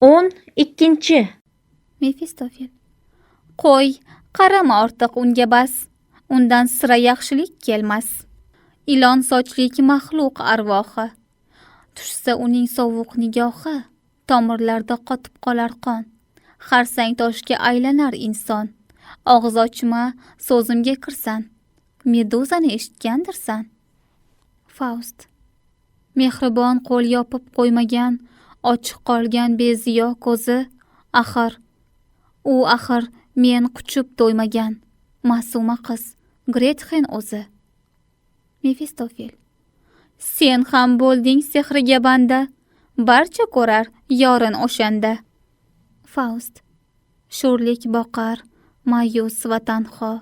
12. Mefistofel. Qo'y, qarama ortiq unga bas, undan sira yaxshilik kelmas. Ilon sochlik maxluq arvohi, tushsa uning sovuq nigohi, tomirlarda qotib qolar qon. Xarsang toshga aylanar inson. Og'iz ochma, so'zimga kirsan. Meduzani eshitgandirsan. Faust. Mehribon qo'l yopib qo'ymagan, ochiq qolgan beziyo ko'zi, axir men quchib to'ymagan ma'suma qiz Gretxen o'zi. Mefistofel. Sen ham bo'lding sehriga banda, barcha ko'rar yorin o'shanda. Faust. Sho'rlik boqar, ma'yus va tanho,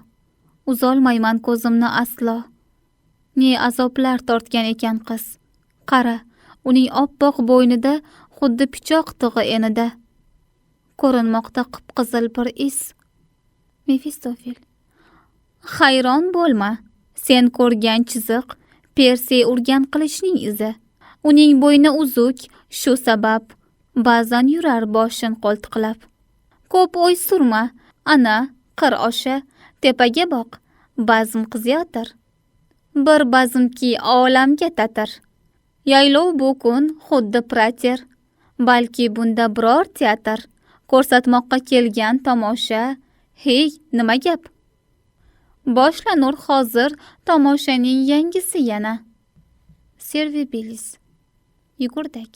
uzolmayman ko'zimni aslo. Ne azoblar tortgan ekan qiz. Qara, uning oppoq bo'ynida xuddi pichoq tig'i enida ko'rinmoqda qip-qizil bir is. Mefistofel. Hayron bo'lma, sen ko'rgan chiziq Persiy urgan qilichning izi. Uning bo'yni uzuk, shu sabab ba'zan yurar boshin qo'ltiqlab. Ko'p o'y surma, ana qir osha, tepaga boq, bazm qiziyotir. Bir bazmki olamga tatir. Yaylov bu kun xuddi prater, balki bunda biror teatr ko'rsatmoqqa kelgan tomosha. Hey, nima gap? Boshlanur hozir tomoshaning yangisi yana. Servibilis. Yugurdak.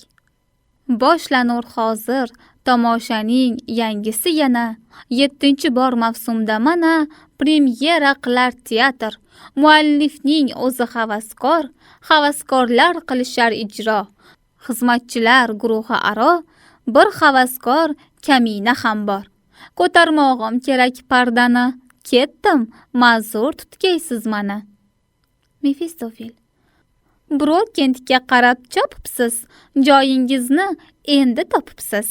Boshlanur hozir tomoshaning yangisi yana. 7-bor mavsumda mana premyera qilar teatr. Muallifning o'zi havaskor, havaskorlar qilishar ijro. Xizmatchilar guruhi aro bir havaskor kamina ham bor. Ko'tarmog'im kerak pardani, ketdim, ma'zur tutgaysiz mani. Mefistofel. Brokentga qarab chopibsiz, joyingizni endi topibsiz.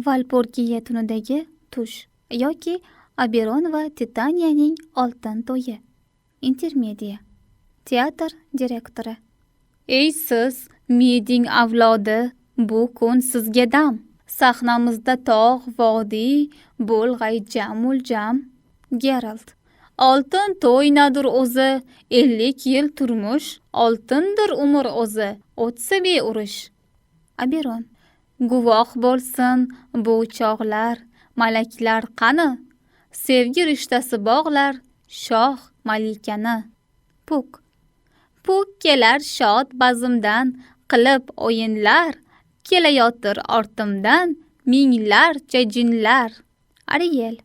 Valpurgiya tunidagi tush yoki Oberon va Titaniyaning oltin to'yi. Intermediya. Teatr direktori. Ey siz, Meding avlodi, bu kun sizga dam. Sahnamizda tog', vodiy, bo'lg'ay jamul jam. Geralt. Oltin to'y nadir o'zi, 50 yil turmush, oltindir umr o'zi, o'tsa urush. Oberon. Guvoh bo'lsin bu chog'lar, malaklar qani, sevgi rishtasi bog'lar, shoh malikani. Puk. Puk kelar shod bazmdan, qilib o'yinlar, kelayotir ortimdan minglarcha jinlar. Ariel.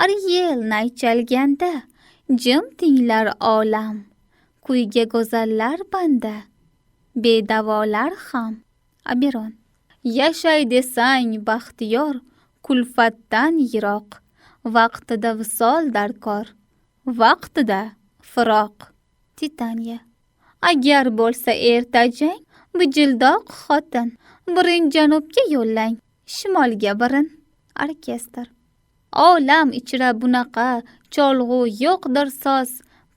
Ariel nay chalganda, jim tinglar olam, kuyga go'zallar banda, bedavolar ham. Oberon. Yashay desang baxtiyor, kulfatdan yiroq, vaqtida visol darkor, vaqtida firoq. Titaniya. Agar bo'lsa ertajang, bijildoq xotin, birin janubga yo'llang, shimolga birin. Orkestr. Olam ichra bunaqa cholg'u yo'qdir soz,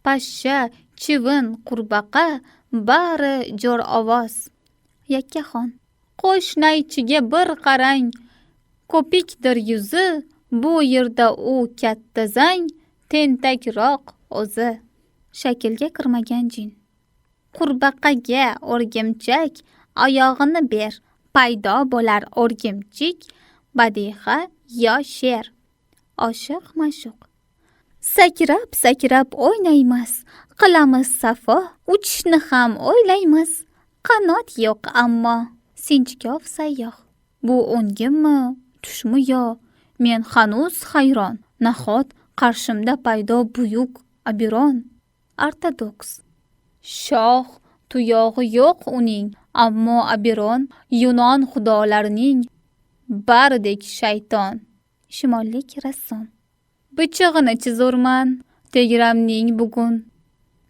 pashsha, chivin, qurbaqa, bari jo'r ovoz. Yakkaxon. Qo'shnaychiga bir qarang, ko'pikdir yuzi, bu yerda u katta zang, tentakroq o'zi. Shaklga kirmagan jin. Qurbaqaga o'rgimchak, oyog'ini ber, paydo bo'lar o'rgimchik, badiha yo she'r. Oshiq ma'shuq. Sakrab o'ynaymiz, qilamiz safo, uchishni ham o'ylaymiz, qanot yo'q ammo. Sinchkov sayyoh. Bu o'ngimmi, tushmi yo? Men hanuz hayron, nahot qarshimda paydo buyuk Oberon. Ortodoks. Shoh tuyog'i yo'q uning, ammo Oberon Yunon xudolarining baridek shayton. Shimollik rassom. Bichig'ini chizurman, tegramning bugun.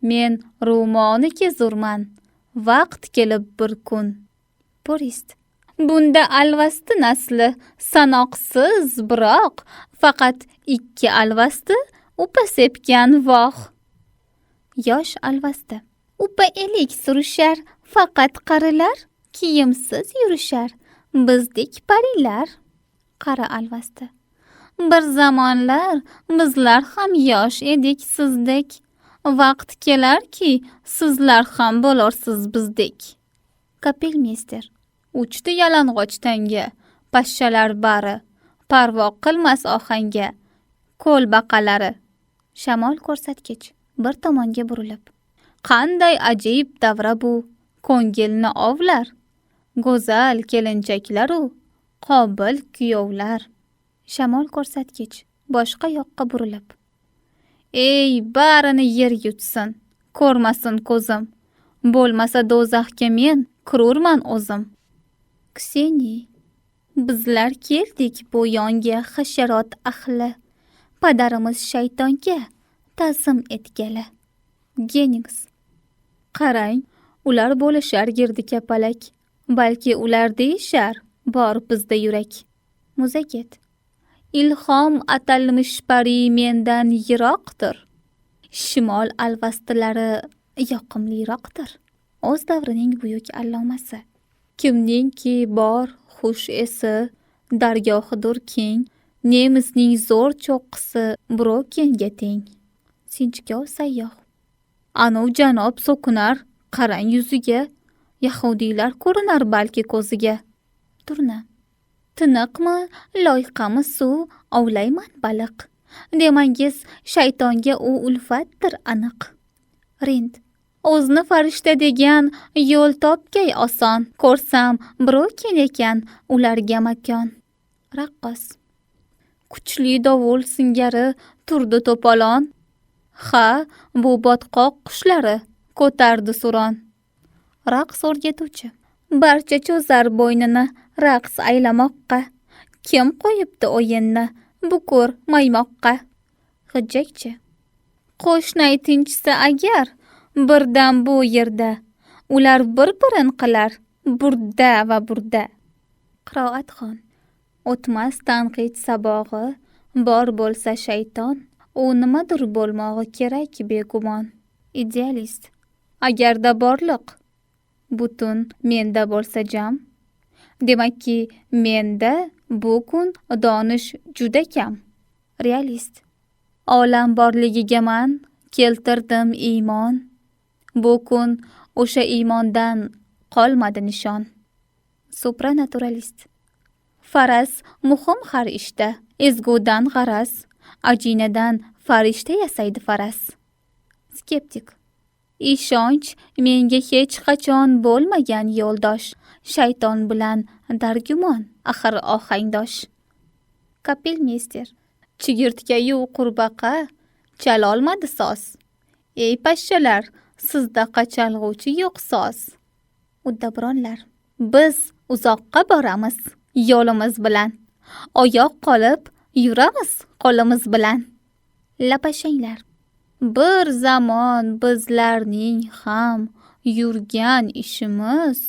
Men ro'moni kezurman, vaqt kelib bir kun. Purist. Bunda alvasti nasli sanoqsiz, biroq faqat 2 alvasti upa sepgan voh. Yosh alvasti. Upa elik surishar, faqat qarilar kiyimsiz yurishar, bizdek parilar. Qari alvasti. Bir zamonlar bizlar ham yosh edik sizdek. Vaqt kelarki, sizlar ham bo'larsiz bizdek. Kapelmeyster. Uchdi yalang'och tanga, pashshalar bari, parvo qilmas ohanga, ko'l baqalari. Shamol ko'rsatgich bir tomonga burilib. Qanday ajoyib davra bu, ko'ngilni ovlar. Go'zal kelinchaklaru, qobil kuyovlar. Shamol ko'rsatgich boshqa yoqqa burilib. Ey, barini yer yutsin, ko'rmasin ko'zim. Bo'lmasa do'zaxga men kirurman o'zim. Kseni. Bizlar keldik bu yonga hasharot ahli. Padarimiz shaytonga ta'zim etgala. Genings. Qarang, ular bo'lishar girdi kapalak. Balki ular deyishar, bor bizda yurak. Muzaket. Ilhom atalmish pari mendan yiroqdir. Shimol alvastilari yoqimliroqdir. O'z davrining buyuk allomasi. Kimningki bor xush esi, dargohidir keng. Nemisning zo'r cho'qqisi Brokenga teng. Sinchkov sayyoh. Anov janob so'kinar, qarang yuziga. Yahudiylar ko'rinar balki ko'ziga. Turna. Tiniqmi, loyqami suv, ovlayman baliq. Demangiz, shaytonga u ulfatdir aniq. Rind. O'zni farishta degan yo'l topgay oson. Ko'rsam, Broken ekan, ularga makon. Raqqos. Kuchli dovul singari turdi to'polon. Ha, bu botqoq qushlari ko'tardi suron. Raqs o'rgatuvchi. Barcha cho'zar bo'ynini raqs aylamoqqa. Kim qo'yibdi o'yinni bukur maymoqqa? Hijjakchi. Qo'shnay tinchsa agar, birdan bu yerda ular bir-birin qilar burda va burda. Qiroatxon. O'tmas tanqid sabog'i, bor bo'lsa shayton, u nimadir bo'lmog'i kerak begumon. Idealist. Agarda borliq butun menda bo'lsa jam, demakki menda bu kun donish juda kam. Realist. Olam borligiga man keltirdim iymon. Bu kun o'sha iymondan qolmadi nishon. Supranaturalist. Faras muhim har ishda, ezgudan g'araz, ajinadan farishta yasaydi faras. Skeptik. Ishonch menga hech qachon bo'lmagan yo'ldosh, shayton bilan dargumon, axir ohangdosh. Kapelmeyster. Chigirtkayu qurbaqa chalolmadi soz. Ey pashshalar, sizda qachalg'uvchi yo'q soz. Uddaburonlar. Biz uzoqqa boramiz yo'limiz bilan, oyoq qolib yuramiz qo'limiz bilan. Lapashanglar. Bir zamon bizlarning ham yurgan ishimiz,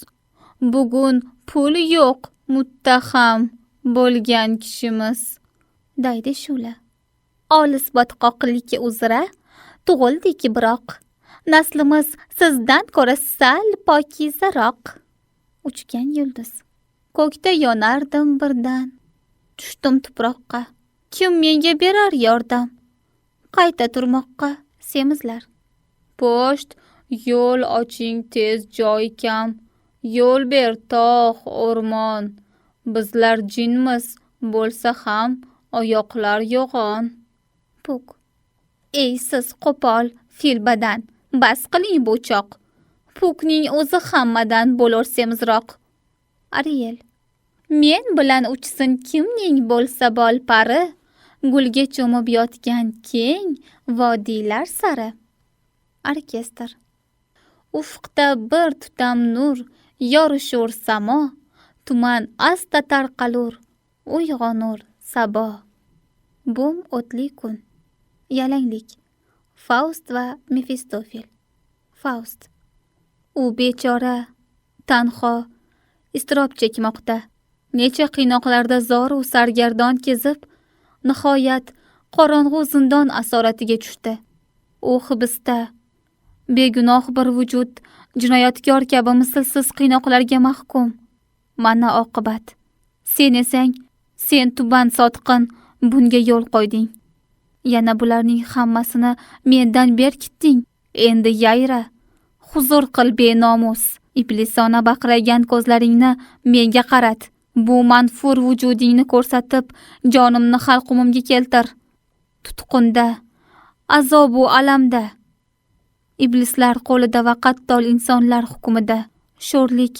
bugun pul yo'q muttaham bo'lgan kishimiz. Daydi Shula. Olis botqoqlik uzra tug'ildik biroq, naslimiz sizdan ko'ra sal pokizaroq. Uchgan yulduz. Ko'kda yonardim birdan, tushdim tuproqqa. Kim menga berar yordam? Qayta turmoqqa. Semizlar. Po'sht, yo'l oching tez joy kam. Yo'l ber tog' o'rmon. Bizlar jinmiz, bo'lsa ham oyoqlar yo'g'on. Puk. Ey siz qo'pol fil badan, bas qiling bu choq. Pukning o'zi hammadan bo'lur semizroq. Ariel. Men bilan uchsin kimning bo'lsa bol pari, gulga cho'mib yotgan keng vodiylar sari. Orkestr. Ufqda bir tutam nur yorishur samo, tuman asta tarqalur, uyg'onur sabo. Bum o'tli kun. Yalanglik. Faust va Mefistofel. Faust. U bechora, tanho, iztirob chekmoqda. Necha qiynoqlarda zoru sargardon kezib, nihoyat qorong'u zindon asoratiga tushdi. U hibsda, begunoh bir vujud, jinoyatkor kabi mislsiz qiynoqlarga mahkum. Mana oqibat. Sen esang, Sen tuban sotqin bunga yo'l qo'yding. Yana bularning hammasini mendan berkitding. Endi yayra. Huzur qil benomus. Iblisona baqiragan ko'zlaringni menga qarat. Bu manfur vujudingni ko'rsatib, jonimni halqumimga keltir. Tutqunda, azobu alamda. Iblislar qo'lida va qattol insonlar hukmida. Sho'rlik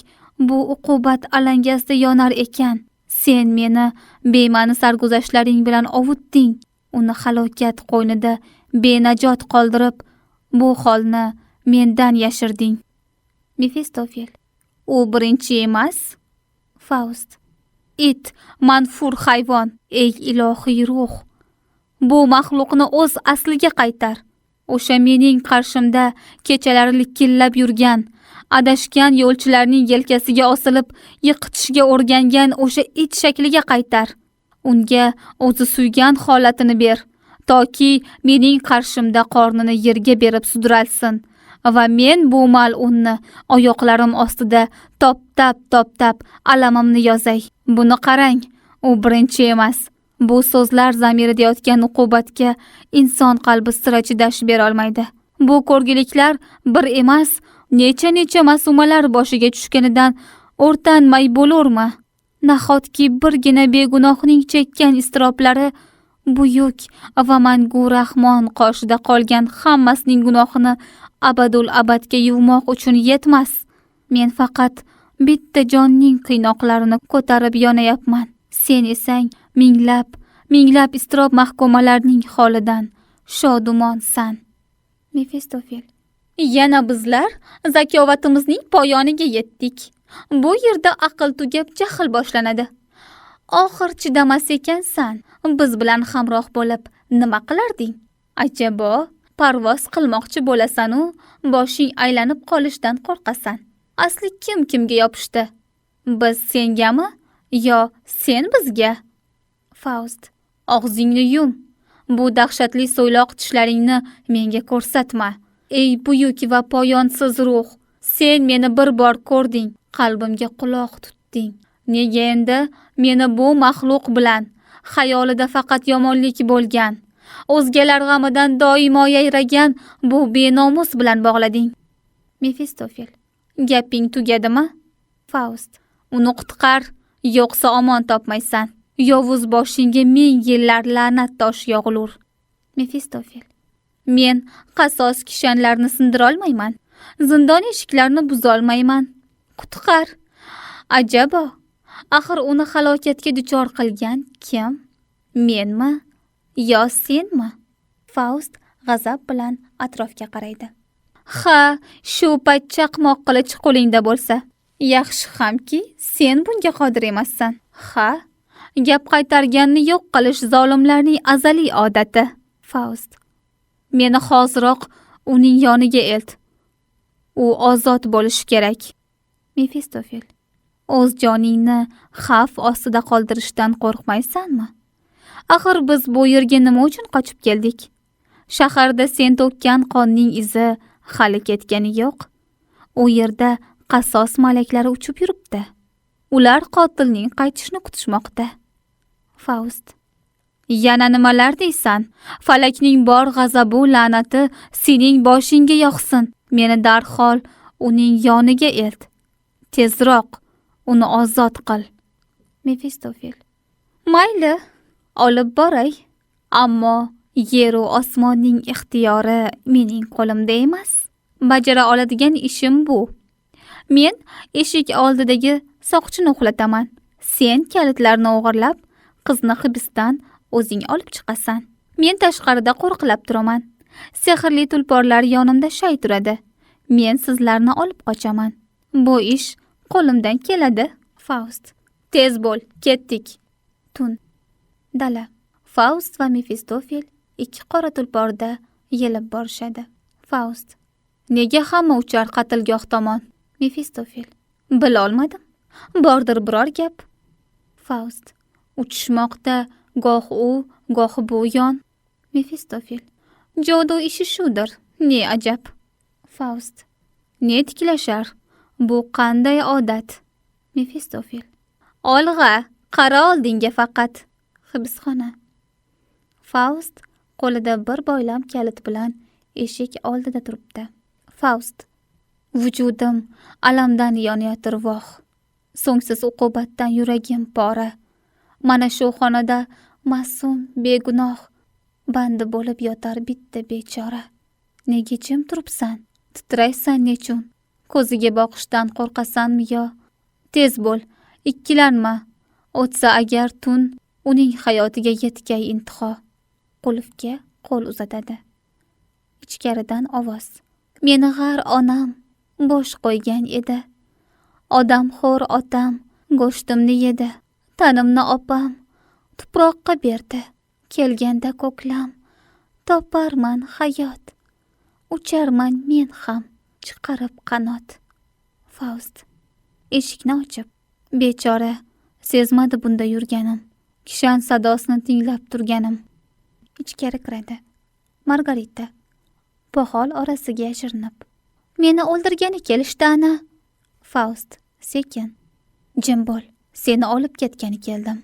bu uqubat alangasida yonar ekan. Sen meni bema'ni sarguzashtlaring bilan ovutding. Uni halokat qo'ynida benajot qoldirib, bu holni mendan yashirding. Mefistofel. U birinchi emas. Faust. It, manfur hayvon, ey ilohiy ruh. Bu maxluqni o'z asliga qaytar. O'sha mening qarshimda kechalari likillab yurgan, adashgan yo'lchilarning yelkasiga osilib yiqitishga o'rgangan o'sha it shakliga qaytar. Unga o'zi suygan holatini ber, toki mening qarshimda qornini yerga berib sudralsin va men bu mal'unni oyoqlarim ostida toptab alamimni yozay. Buni qarang, u birinchi emas. Bu so'zlar zamirida yotgan uqubatga inson qalbi sira chidash bera olmaydi. Bu ko'rgiliklar bir emas, necha masumalar boshiga tushganidan o'rtanmay bo'lurmi? Nahotki birgina begunohning chekkan iztiroblari buyuk va mangu Rahmon qoshida qolgan hammasining gunohini abadul abadga yuvmoq uchun yetmas. Men faqat bitta jonning qiynoqlarini ko'tarib yonayapman. Sen esang minglab iztirob mahkumalarning holidan shodumonsan. Mefistofel. Yana bizlar zakovatimizning poyoniga yetdik. Bu yerda aql tugab jahl boshlanadi. Oxir chidamas ekansan. Biz bilan hamroh bo'lib nima qilarding? Ajabo, parvoz qilmoqchi bo'lasan-u, boshing aylanib qolishdan qo'rqasan. Asli kim kimga yopishdi? Biz sengami yo sen bizga? Faust. Og'zingni yum. Bu dahshatli so'yloq tishlaringni menga ko'rsatma. Ey buyuk va poyonsiz ruh, sen meni bir bor ko'rding, qalbimga quloq tutding. Nega endi meni bu maxluq bilan xayolida faqat yomonlik bo'lgan, o'zgalar g'amidan doimo yayragan bu benomus bilan bog'lading? Mefistofel. Gaping tugadimi? Faust. Uni qutqar, yo'qsa omon topmaysan. Yovuz boshingga 1000 yillar la'nat toshi yog'ilur. Mefistofel. Men qasos kishanlarni sindira olmayman. Zindon eshiklarini buza olmayman. Qutqar. Ajabo, axir uni halokatga duchor qilgan kim? Menmi yo senmi? Faust g'azab bilan atrofga qaraydi. Ha, shu payt chaqmoq qilich qo'lingda bo'lsa, yaxshi hamki sen bunga qodir emassan. Ha, gap qaytarganni yo'q qilish zolimlarning azaliy odati. Faust. Meni hoziroq uning yoniga elt. U ozod bo'lishi kerak. Mefistofel. O'z joningni xavf ostida qoldirishdan qo'rqmaysanmi? Axir biz bu yerga nima uchun qochib keldik? Shaharda sen to'kkan qonning izi hali ketgani yo'q. U yerda qasos malaklari uchib yuribdi. Ular qotilning qaytishini kutishmoqda. Faust. Yana nimalar deysan? Falakning bor g'azabu la'nati sening boshingga yog'sin. Meni darhol uning yoniga elt. Tezroq uni ozod qil. Mefistofel. Mayli, olib boray. Ammo yer va osmonning ixtiyori mening qo'limda emas. Bajara oladigan ishim bu. Men eshik oldidagi soqchini uxlataman. Sen kalitlarni o'g'irlab, qizni hibsdan o'zing olib chiqasan. Men tashqarida qo'riqlab turaman. Sehrli tulporlar yonimda shay turadi. Men sizlarni olib qochaman. Bu ish qo'limdan keladi. Faust. Tez bo'l, ketdik. Tun. Dala. Faust va Mefistofel ikki qora tulporda yelib borishadi. Faust. Nega hamma uchar qatlgoh tomon? Mefistofel. Bilolmadim. Bordir biror gap. Faust. Uchishmoqda goh u, goh bu yon. Mefistofel. Jodu ishi shudir. Ne ajab. Faust. Ne tiklashar? Bu qanday odat? Mefistofel. Olg'a, Qara oldinga faqat. Hibsxona. Faust qo'lida bir boylam kalit bilan eshik oldida turibdi. Faust. Vujudim alamdan yonayotir voh. So'ngsiz uqubatdan yuragim pora. Mana shu xonada ma'sum begunoh bandi bo'lib yotar bitta bechora. Nega jim turibsan? Titraysan nechun? Ko'ziga boqishdan qo'rqasanmi yo? Tez bo'l, ikkilanma. O'tsa agar tun uning hayotiga yetkay intiho. Qulfga qo'l uzatadi. Ichkaridan ovoz. Meni g'ar onam bosh qo'ygan edi. Odamxo'r otam go'shtimni yedi. Tanimni opam tuproqqa berdi. Kelganda ko'klam toparman hayot. Ucharman men ham chiqarib qanot. Faust eshikni ochib, bechora sezmadi bunda yurganim. Kishan sadosini tinglab turganim. Ichkari kiradi. Margarita pohol orasiga yashirinib. Meni o'ldirgani kelishdi ana. Faust sekin. Jim bo'l. Seni olib ketgani keldim.